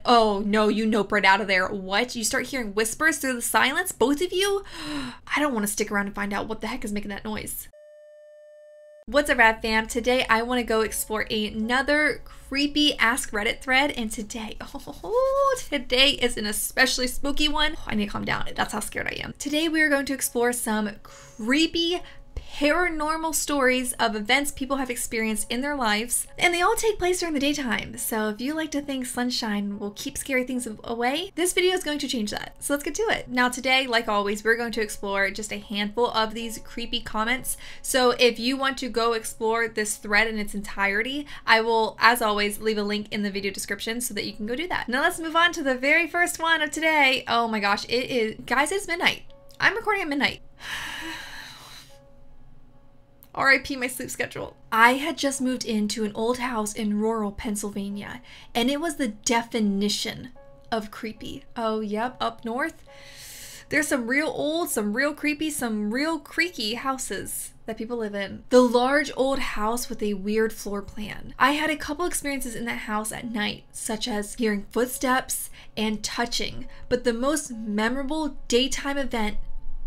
Oh no, you nope right out of there. What? You start hearing whispers through the silence? Both of you? I don't want to stick around and find out what the heck is making that noise. What's up, Rad fam? Today I want to go explore another creepy Ask Reddit thread, and today is an especially spooky one. I need to calm down. That's how scared I am. Today we are going to explore some creepy paranormal stories of events people have experienced in their lives, and they all take place during the daytime. So if you like to think sunshine will keep scary things away, this video is going to change that. So let's get to it. Now today, like always, we're going to explore just a handful of these creepy comments. So if you want to go explore this thread in its entirety, I will, as always, leave a link in the video description so that you can go do that. Now let's move on to the very first one of today. Oh my gosh, it is, guys, it's midnight. I'm recording at midnight. RIP my sleep schedule. I had just moved into an old house in rural Pennsylvania, and it was the definition of creepy. Oh, yep, up north, there's some real old, some real creepy, some real creaky houses that people live in. The large old house with a weird floor plan. I had a couple experiences in that house at night, such as hearing footsteps and touching, but the most memorable daytime event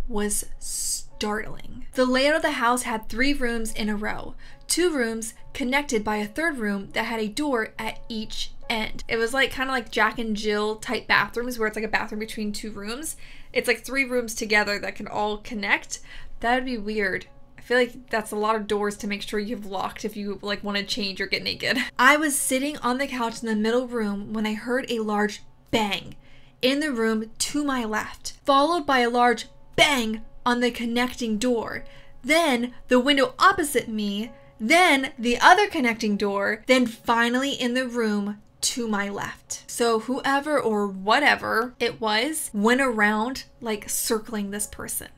was startling. The layout of the house had 3 rooms in a row, 2 rooms connected by a 3rd room that had a door at each end. It was like kind of like Jack and Jill type bathrooms where it's like a bathroom between 2 rooms. It's like 3 rooms together that can all connect. That would be weird. I feel like that's a lot of doors to make sure you have locked if you like want to change or get naked. I was sitting on the couch in the middle room when I heard a large bang in the room to my left, followed by a large bang on the connecting door, then the window opposite me, then the other connecting door, then finally in the room to my left. So whoever or whatever it was went around like circling this person,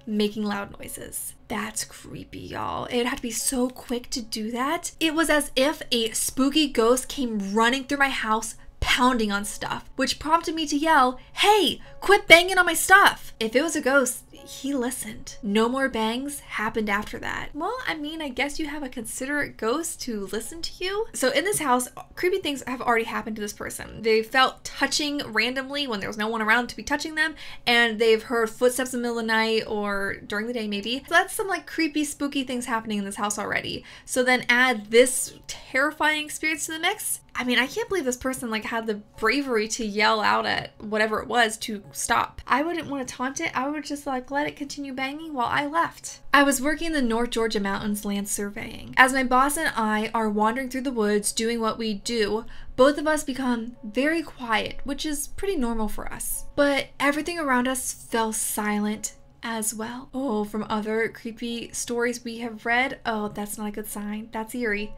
making loud noises. That's creepy, y'all. It had to be so quick to do that. It was as if a spooky ghost came running through my house, pounding on stuff, which prompted me to yell, "Hey, quit banging on my stuff!" If it was a ghost, he listened. No more bangs happened after that. Well, I mean, I guess you have a considerate ghost to listen to you. So in this house, creepy things have already happened to this person. They felt touching randomly when there was no one around to be touching them, and they've heard footsteps in the middle of the night or during the day maybe. So that's some like creepy, spooky things happening in this house already. So then add this terrifying experience to the mix. I mean, I can't believe this person like had the bravery to yell out at whatever it was to stop. I wouldn't want to taunt it. I would just like let it continue banging while I left. I was working in the North Georgia mountains land surveying. As my boss and I are wandering through the woods doing what we do, both of us become very quiet, which is pretty normal for us. But everything around us fell silent as well. Oh, from other creepy stories we have read, oh, that's not a good sign. That's eerie.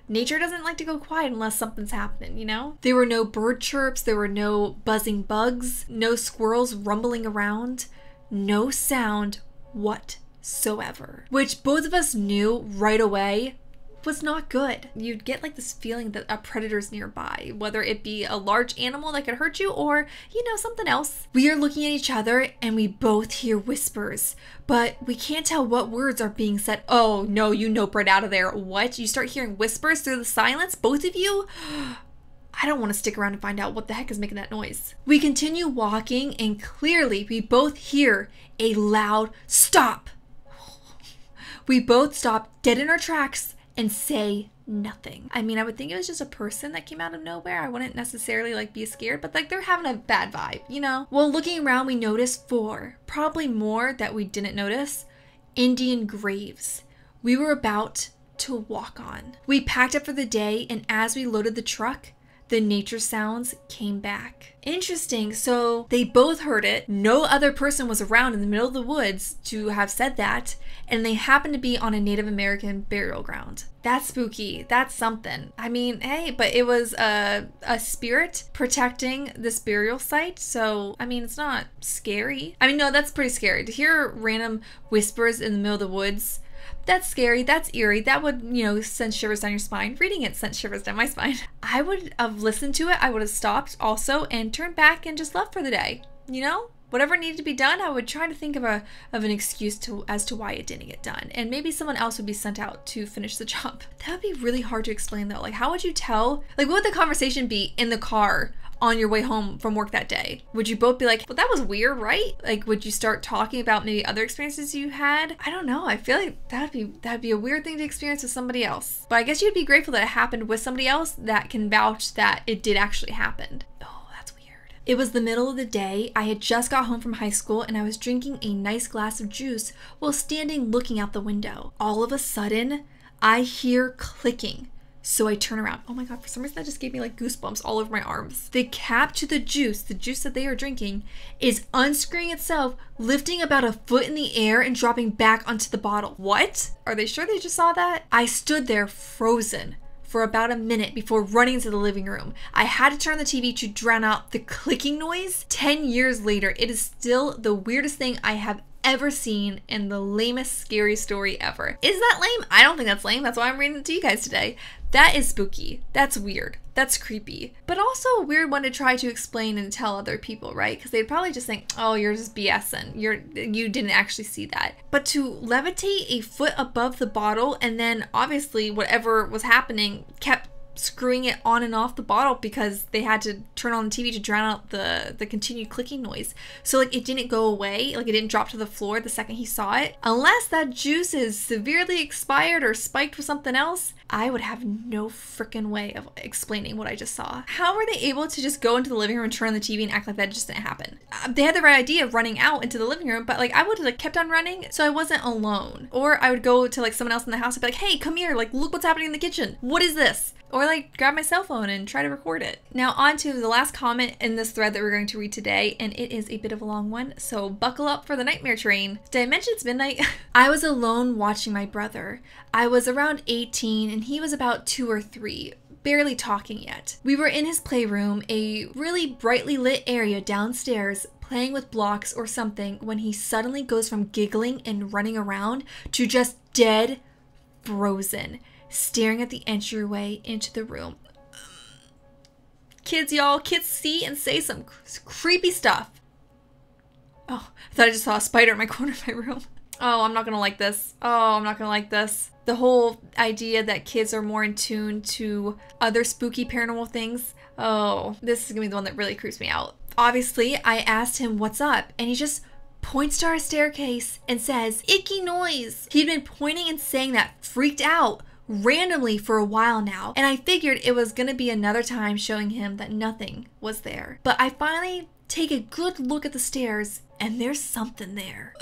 Nature doesn't like to go quiet unless something's happening, you know? There were no bird chirps, there were no buzzing bugs, no squirrels rumbling around, no sound whatsoever. Which both of us knew right away was not good. You'd get like this feeling that a predator's nearby, whether it be a large animal that could hurt you or, you know, something else. We are looking at each other and we both hear whispers, but we can't tell what words are being said. Oh no, you nope right out of there. What? You start hearing whispers through the silence, both of you? I don't want to stick around and find out what the heck is making that noise. We continue walking and clearly we both hear a loud stop. We both stop dead in our tracks and say nothing. I mean, I would think it was just a person that came out of nowhere. I wouldn't necessarily like be scared, but like they're having a bad vibe, you know? Well, looking around, we noticed 4, probably more that we didn't notice, Indian graves we were about to walk on. We packed up for the day, and as we loaded the truck, the nature sounds came back. Interesting, so they both heard it. No other person was around in the middle of the woods to have said that, and they happened to be on a Native American burial ground. That's spooky. That's something. I mean, hey, but it was a spirit protecting this burial site, so, I mean, it's not scary. I mean, no, that's pretty scary. To hear random whispers in the middle of the woods, that's scary, that's eerie, that would, you know, send shivers down your spine. Reading it sent shivers down my spine. I would have listened to it, I would have stopped also and turned back and just left for the day, you know? Whatever needed to be done, I would try to think of an excuse as to why it didn't get done. And maybe someone else would be sent out to finish the job. That would be really hard to explain though. Like, how would you tell? Like, what would the conversation be in the car on your way home from work that day? Would you both be like, well, that was weird, right? Like, would you start talking about maybe other experiences you had? I don't know. I feel like that'd be a weird thing to experience with somebody else. But I guess you'd be grateful that it happened with somebody else that can vouch that it did actually happen. Oh, that's weird. It was the middle of the day. I had just got home from high school and I was drinking a nice glass of juice while standing looking out the window. All of a sudden, I hear clicking. So I turn around. Oh my God, for some reason that just gave me like goosebumps all over my arms. The cap to the juice that they are drinking, is unscrewing itself, lifting about a foot in the air and dropping back onto the bottle. What? Are they sure they just saw that? I stood there frozen for about a minute before running into the living room. I had to turn on the TV to drown out the clicking noise. 10 years later, it is still the weirdest thing I have ever seen and the lamest scary story ever. Is that lame? I don't think that's lame. That's why I'm reading it to you guys today. That is spooky. That's weird. That's creepy. But also a weird one to try to explain and tell other people, right? Because they'd probably just think, oh, you're just BSing. You didn't actually see that. But to levitate a foot above the bottle and then obviously whatever was happening kept screwing it on and off the bottle because they had to turn on the TV to drown out the continued clicking noise. So like it didn't go away, like it didn't drop to the floor the second he saw it. Unless that juice is severely expired or spiked with something else, I would have no freaking way of explaining what I just saw. How were they able to just go into the living room and turn on the TV and act like that just didn't happen? They had the right idea of running out into the living room, but like I would have like kept on running so I wasn't alone. Or I would go to like someone else in the house and be like, hey, come here, like look what's happening in the kitchen. What is this? Or like grab my cell phone and try to record it. Now on to the last comment in this thread that we're going to read today, and it is a bit of a long one, so buckle up for the nightmare train. Did I mention it's midnight? I was alone watching my brother. I was around 18 and he was about 2 or 3. Barely talking yet. We were in his playroom, a really brightly lit area downstairs, playing with blocks or something, when he suddenly goes from giggling and running around to just dead frozen, staring at the entryway into the room. Kids, y'all, kids see and say some creepy stuff. Oh, I thought I just saw a spider in my corner of my room. Oh, I'm not gonna like this. Oh, I'm not gonna like this. The whole idea that kids are more in tune to other spooky paranormal things. Oh, this is gonna be the one that really creeps me out. Obviously, I asked him what's up, and he just points to our staircase and says, icky noise. He'd been pointing and saying that freaked out randomly for a while now, and I figured it was gonna be another time showing him that nothing was there. But I finally take a good look at the stairs, and there's something there.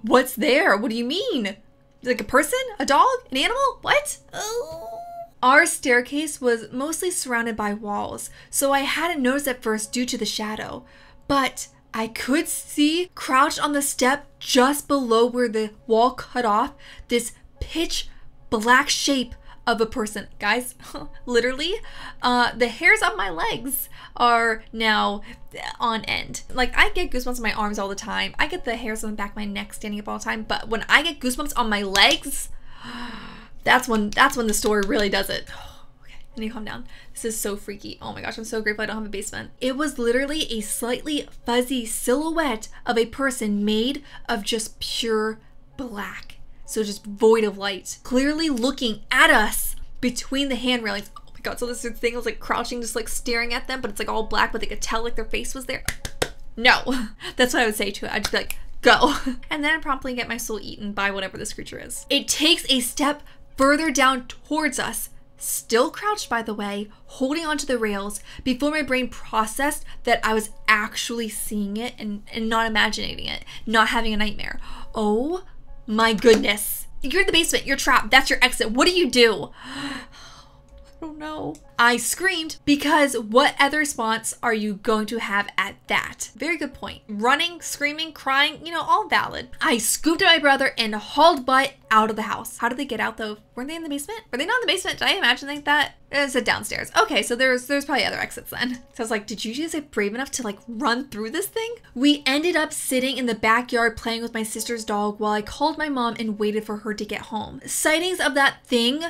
What's there? What do you mean? Like a person? A dog? An animal? What? Oh. Our staircase was mostly surrounded by walls, so I hadn't noticed at first due to the shadow. But I could see, crouched on the step just below where the wall cut off, this pitch black shape of a person. Guys, literally, the hairs on my legs are now on end. Like, I get goosebumps on my arms all the time. I get the hairs on the back of my neck standing up all the time. But when I get goosebumps on my legs, that's when the story really does it. Okay, I need to calm down. This is so freaky. Oh my gosh, I'm so grateful I don't have a basement. It was literally a slightly fuzzy silhouette of a person made of just pure black. So just void of light, clearly looking at us between the hand railings. Oh my God, so this thing was like crouching, just like staring at them, but it's like all black, but they could tell like their face was there. No, that's what I would say to it. I'd just be like, go. And then promptly get my soul eaten by whatever this creature is. It takes a step further down towards us, still crouched by the way, holding onto the rails, before my brain processed that I was actually seeing it and not imagining it, not having a nightmare. Oh my goodness. You're in the basement. You're trapped. That's your exit. What do you do? I don't know. I screamed because what other response are you going to have at that? Very good point. Running, screaming, crying, you know, all valid. I scooped at my brother and hauled butt out of the house. How did they get out though? Weren't they in the basement? Were they not in the basement? Did I imagine like that? It said downstairs. Okay, so there's probably other exits then. So I was like, did you just get brave enough to like run through this thing? We ended up sitting in the backyard playing with my sister's dog while I called my mom and waited for her to get home. Sightings of that thing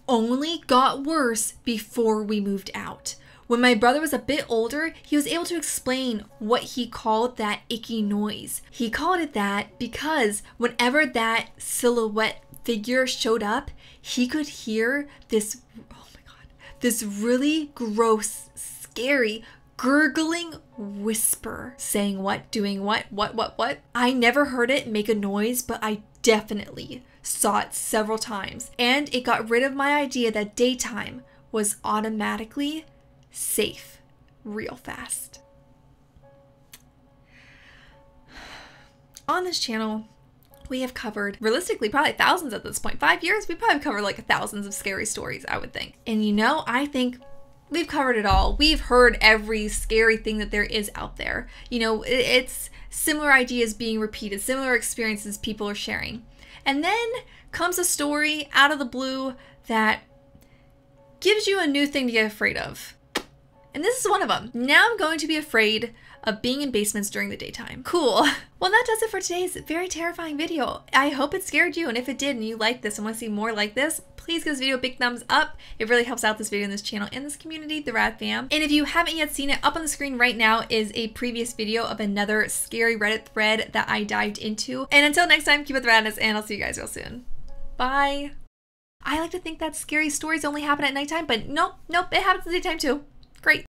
only got worse before we moved out. When my brother was a bit older, he was able to explain what he called that icky noise. He called it that because whenever that silhouette figure showed up, he could hear this, oh my God, this really gross, scary gurgling whisper saying what, doing what. I never heard it make a noise, but I definitely saw it several times. And it got rid of my idea that daytime was automatically safe real fast. On this channel, we have covered, realistically, probably thousands at this point. 5 years, we probably covered like thousands of scary stories, I would think. And you know, I think we've covered it all. We've heard every scary thing that there is out there. You know, it's similar ideas being repeated, similar experiences people are sharing. And then comes a story out of the blue that gives you a new thing to get afraid of. And this is one of them. Now I'm going to be afraid of being in basements during the daytime. Cool. Well, that does it for today's very terrifying video. I hope it scared you, and if it did and you like this and want to see more like this, please give this video a big thumbs up. It really helps out this video and this channel and this community, the Rad Fam. And if you haven't yet seen it, up on the screen right now is a previous video of another scary Reddit thread that I dived into. And until next time, keep it the radness, and I'll see you guys real soon. Bye. I like to think that scary stories only happen at nighttime, but nope, it happens in the daytime too. Great.